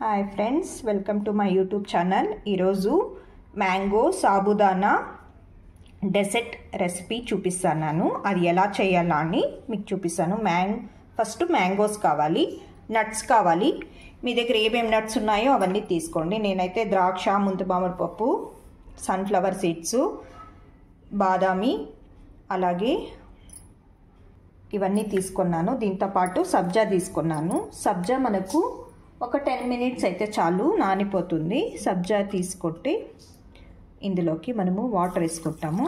Hi friends, welcome to my YouTube channel. ఈరోజు mango sabudana dessert recipe చూపిస్తాను. అది ఎలా చేయాలా అని మీకు చూపిస్తాను. ఫస్ట్ మ్యాంగోస్ కావాలి, నట్స్ కావాలి. మీ దగ్గర ఏమేమి నట్స్ ఉన్నాయో అవన్నీ తీసుకోండి. నేనైతే ద్రాక్ష, ముంతమామిడి పప్పు, సన్ఫ్లవర్ సీడ్స్, బాదామి, అలాగే ఇవన్నీ తీసుకున్నాను. దీంతోపాటు సబ్జా తీసుకున్నాను. సబ్జా మనకు ఒక 10 minutes అయితే చాలు, నానిపోతుంది. సబ్జా తీసుకుంటే ఇందులోకి మనము వాటర్ వేసుకుంటాము.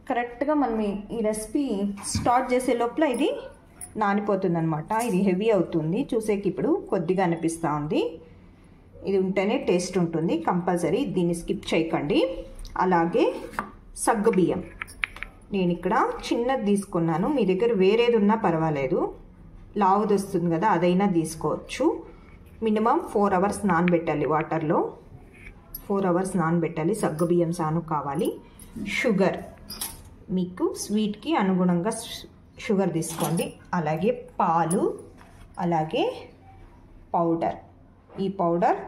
కరెక్ట్గా మనం ఈ రెసిపీ స్టార్ట్ చేసే లోపల ఇది నానిపోతుంది అనమాట. ఇది హెవీ అవుతుంది, చూసేకి ఇప్పుడు కొద్దిగా అనిపిస్తూ ఉంది. ఇది ఉంటేనే టేస్ట్ ఉంటుంది కంపల్సరీ, దీన్ని స్కిప్ చేయకండి. అలాగే సగ్గుబియ్యం నేను ఇక్కడ చిన్నది తీసుకున్నాను. మీ దగ్గర వేరేది ఉన్నా పర్వాలేదు, లావుది వస్తుంది కదా, అదైనా తీసుకోవచ్చు. మినిమం 4 hours నానబెట్టాలి వాటర్లో. 4 hours నానబెట్టాలి. సగ్గుబియ్యం సాను కావాలి. షుగర్, మీకు స్వీట్కి అనుగుణంగా షుగర్ తీసుకోండి. అలాగే పాలు, అలాగే పౌడర్. ఈ పౌడర్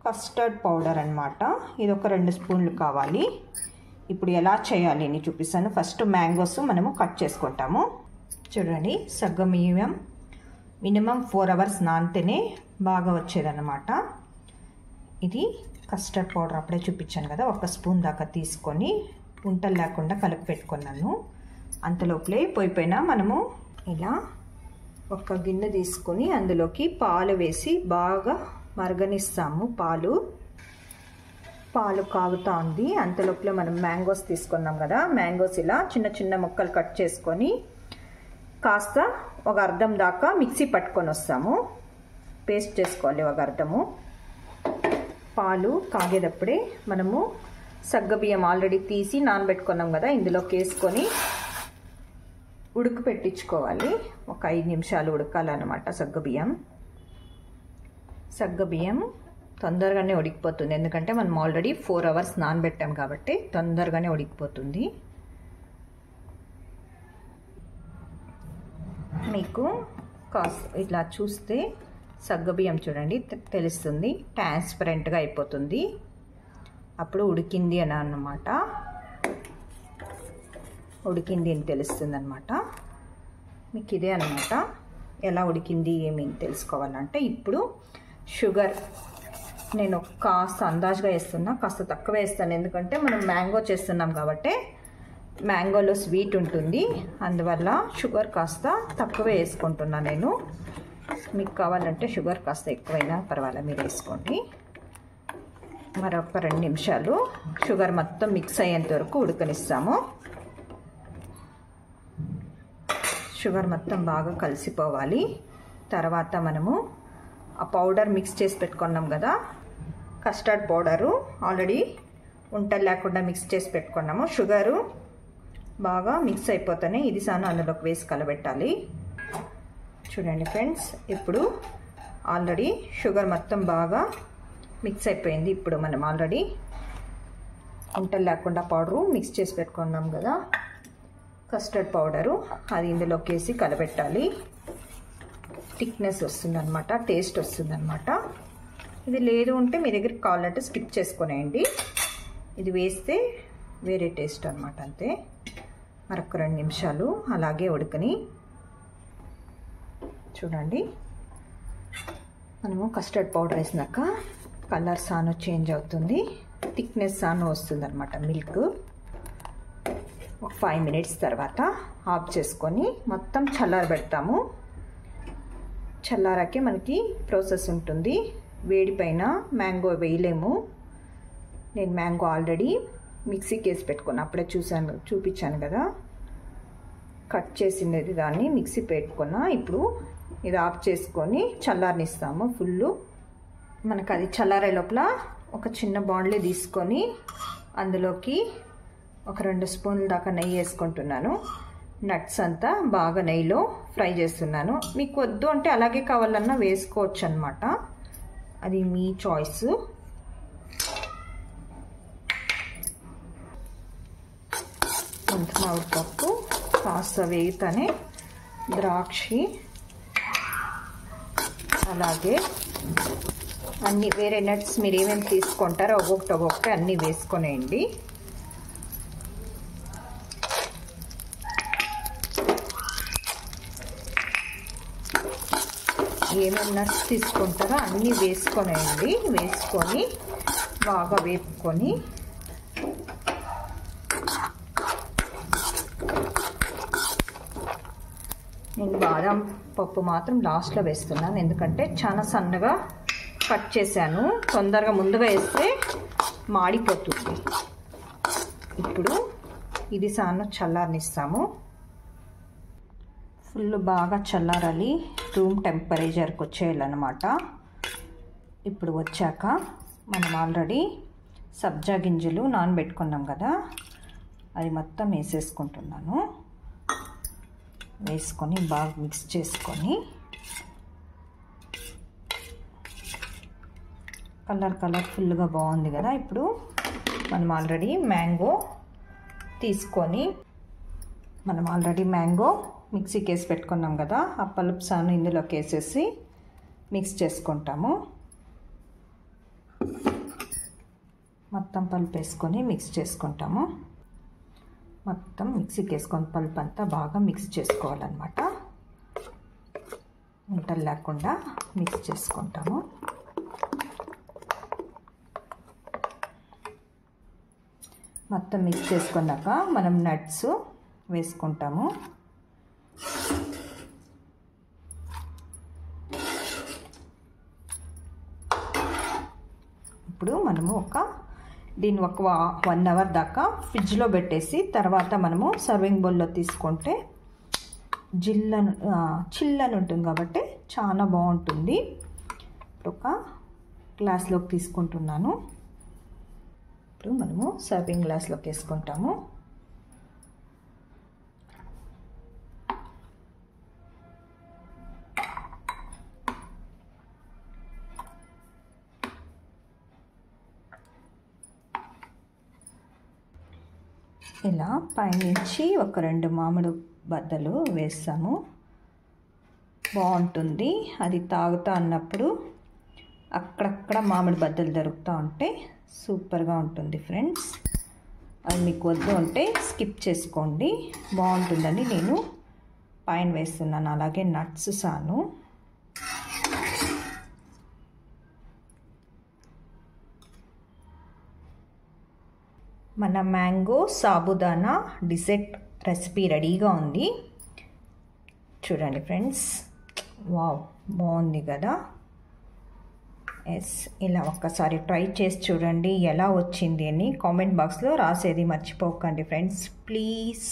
కస్టర్డ్ పౌడర్ అన్నమాట. ఇది ఒక 2 స్పూన్లు కావాలి. ఇప్పుడు ఎలా చేయాలి అని చూపిస్తాను. ఫస్ట్ మ్యాంగోస్ మనము కట్ చేసుకుంటాము. చూడండి, సగ్గుబియ్యం మినిమం 4 hours నానితేనే బాగా వచ్చేదన్నమాట. ఇది కస్టర్డ్ పౌడర్ అప్పుడే చూపించాను కదా, 1 స్పూన్ దాకా తీసుకొని ఉంటలు లేకుండా కలిపి పెట్టుకున్నాను. అంతలోపలే పోయిపోయినా మనము ఇలా ఒక గిన్నె తీసుకొని అందులోకి పాలు వేసి బాగా మరగనిస్తాము. పాలు కాగుతూ ఉంది. అంతలోపల మనం మ్యాంగోస్ తీసుకున్నాం కదా, మ్యాంగోస్ ఇలా చిన్న చిన్న ముక్కలు కట్ చేసుకొని కాస్త ఒక అర్ధం దాకా మిక్సీ పట్టుకొని వస్తాము. పేస్ట్ చేసుకోవాలి ఒక అర్ధము. పాలు కాగేటప్పుడే మనము సగ్గుబియ్యం ఆల్రెడీ తీసి నానబెట్టుకున్నాం కదా, ఇందులోకి వేసుకొని ఉడుకు పెట్టించుకోవాలి. ఒక 5 నిమిషాలు ఉడకాలన్నమాట. సగ్గుబియ్యం తొందరగానే ఉడికిపోతుంది, ఎందుకంటే మనం ఆల్రెడీ 4 hours నానబెట్టాం కాబట్టి తొందరగానే ఉడికిపోతుంది. మీకు ఇట్లా చూస్తే సగ్గుబియ్యం చూడండి తెలుస్తుంది, ట్రాన్స్పరెంట్గా అయిపోతుంది. అప్పుడు ఉడికింది అని అన్నమాట, ఉడికింది అని తెలుస్తుంది అన్నమాట. మీకు ఇదే అన్నమాట ఎలా ఉడికింది ఏమి తెలుసుకోవాలంటే. ఇప్పుడు షుగర్ నేను కాస్త అందాజుగా వేస్తున్నా, కాస్త తక్కువ వేస్తాను, ఎందుకంటే మనం మ్యాంగో చేస్తున్నాం కాబట్టి మ్యాంగోలో స్వీట్ ఉంటుంది. అందువల్ల షుగర్ కాస్త తక్కువ వేసుకుంటున్నాను నేను. మీకు కావాలంటే షుగర్ కాస్త ఎక్కువైనా పర్వాలేదు, మీరు వేసుకోండి. మరొక 2 నిమిషాలు షుగర్ మొత్తం మిక్స్ అయ్యేంత వరకు ఉడకనిస్తాము. షుగర్ మొత్తం బాగా కలిసిపోవాలి. తర్వాత మనము ఆ పౌడర్ మిక్స్ చేసి పెట్టుకున్నాం కదా, కస్టర్డ్ పౌడరు ఆల్రెడీ ఉంటలు లేకుండా మిక్స్ చేసి పెట్టుకున్నాము. షుగరు బాగా మిక్స్ అయిపోతేనే ఇది సాను అందులోకి వేసి కలబెట్టాలి. చూడండి ఫ్రెండ్స్, ఇప్పుడు ఆల్రెడీ షుగర్ మొత్తం బాగా మిక్స్ అయిపోయింది. ఇప్పుడు మనం ఆల్రెడీ ఉంటలు లేకుండా పౌడరు మిక్స్ చేసి పెట్టుకున్నాం కదా, కస్టర్డ్ పౌడరు, అది ఇందులోకి వేసి కలబెట్టాలి. థిక్నెస్ వస్తుందన్నమాట, టేస్ట్ వస్తుందన్నమాట. ఇది లేదు ఉంటే మీ దగ్గర కావాలంటే స్కిప్ చేసుకునేయండి. ఇది వేస్తే వేరే టేస్ట్ అనమాట. అంతే. మరొక 2 నిమిషాలు అలాగే ఉడకని. చూడండి, మనము కస్టర్డ్ పౌడర్ వేసినాక కలర్ సాను చేంజ్ అవుతుంది, థిక్నెస్ సాను వస్తుంది అనమాట. మిల్క్ ఒక 5 minutes తర్వాత ఆఫ్ చేసుకొని మొత్తం చల్లారబెడతాము. చల్లారాకే మనకి ప్రాసెస్ ఉంటుంది. వేడి పైన మ్యాంగో వేయలేము. నేను మ్యాంగో ఆల్రెడీ మిక్సీకి వేసి పెట్టుకున్నాను, అప్పుడే చూపించాను కదా, కట్ చేసినది దాన్ని మిక్సీ పెట్టుకున్నా. ఇప్పుడు ఇది ఆఫ్ చేసుకొని చల్లారనిస్తాము ఫుల్. మనకు అది చల్లారే లోపల ఒక చిన్న బాండ్లీ తీసుకొని అందులోకి ఒక 2 స్పూన్ల దాకా నెయ్యి వేసుకుంటున్నాను. నట్స్ అంతా బాగా నెయ్యిలో ఫ్రై చేస్తున్నాను. మీకు వద్దు అంటే అలాగే కావాలన్నా వేసుకోవచ్చు అన్నమాట, అది మీ చాయిస్. ముంతమామిడి పప్పు కాస్త వేగితేనే ద్రాక్ష అలాగే అన్నీ వేరే నట్స్ మీరు ఏమేమి తీసుకుంటారో ఒక్కొక్కటి అన్నీ వేసుకొనేయండి. ఏమేమి నట్స్ తీసుకుంటారో అన్నీ వేసుకొనేయండి. వేసుకొని బాగా వేపుకొని నేను బాదం పప్పు మాత్రం లాస్ట్లో వేస్తున్నాను, ఎందుకంటే చాలా సన్నగా కట్ చేశాను. తొందరగా ముందుగా వేస్తే మాడిపోతుంది. ఇప్పుడు ఇది సాను చల్లారనిస్తాము. ఫుల్ బాగా చల్లారాలి, రూమ్ టెంపరేచర్కి వచ్చేయాలన్నమాట. ఇప్పుడు వచ్చాక మనం ఆల్రెడీ సబ్జా గింజలు నానబెట్టుకున్నాం కదా, అది మొత్తం వేసేసుకుంటున్నాను. వేసుకొని బాగా మిక్స్ చేసుకొని కలర్ఫుల్గా బాగుంది కదా. ఇప్పుడు మనం ఆల్రెడీ మ్యాంగో తీసుకొని మిక్సీకి వేసి పెట్టుకున్నాం కదా, ఆ పలుపు సాను ఇందులోకి వేసేసి మిక్స్ చేసుకుంటాము. మొత్తం పలుపు వేసుకొని మిక్స్ చేసుకుంటాము. మొత్తం మిక్సీకి వేసుకొని పలుపు అంతా బాగా మిక్స్ చేసుకోవాలన్నమాట. ఉంటలు లేకుండా మిక్స్ చేసుకుంటాము. మొత్తం మిక్స్ చేసుకున్నాక మనం నట్స్ వేసుకుంటాము. ఇప్పుడు మనము దీన్ని ఒక 1 అవర్ దాకా ఫ్రిడ్జ్లో పెట్టేసి తర్వాత మనము సర్వింగ్ బౌల్లో తీసుకుంటే చిల్లని ఉంటుంది కాబట్టి చాలా బాగుంటుంది. ఒక గ్లాస్లోకి తీసుకుంటున్నాను. ఇప్పుడు మనము సర్వింగ్ గ్లాస్లోకి వేసుకుంటాము. ఇలా పైనుంచి ఒక 2 మామిడి బద్దలు వేస్తాము. బాగుంటుంది. అది తాగుతా అన్నప్పుడు అక్కడక్కడ మామిడి బద్దలు దొరుకుతూ ఉంటే సూపర్గా ఉంటుంది ఫ్రెండ్స్. అది మీకు వద్దు అంటే స్కిప్ చేసుకోండి, బాగుంటుందని నేను పైన వేస్తున్నాను. అలాగే నట్స్ సాను మన మ్యాంగో సాబుదానా డిజర్ట్ రెసిపీ రెడీగా ఉంది. చూడండి ఫ్రెండ్స్, వావ్ బాగుంది కదా. ఎస్, ఇలా ఒక్కసారి ట్రై చేసి చూడండి ఎలా వచ్చింది అని కామెంట్ బాక్స్లో రాసేది మర్చిపోకండి ఫ్రెండ్స్ ప్లీజ్.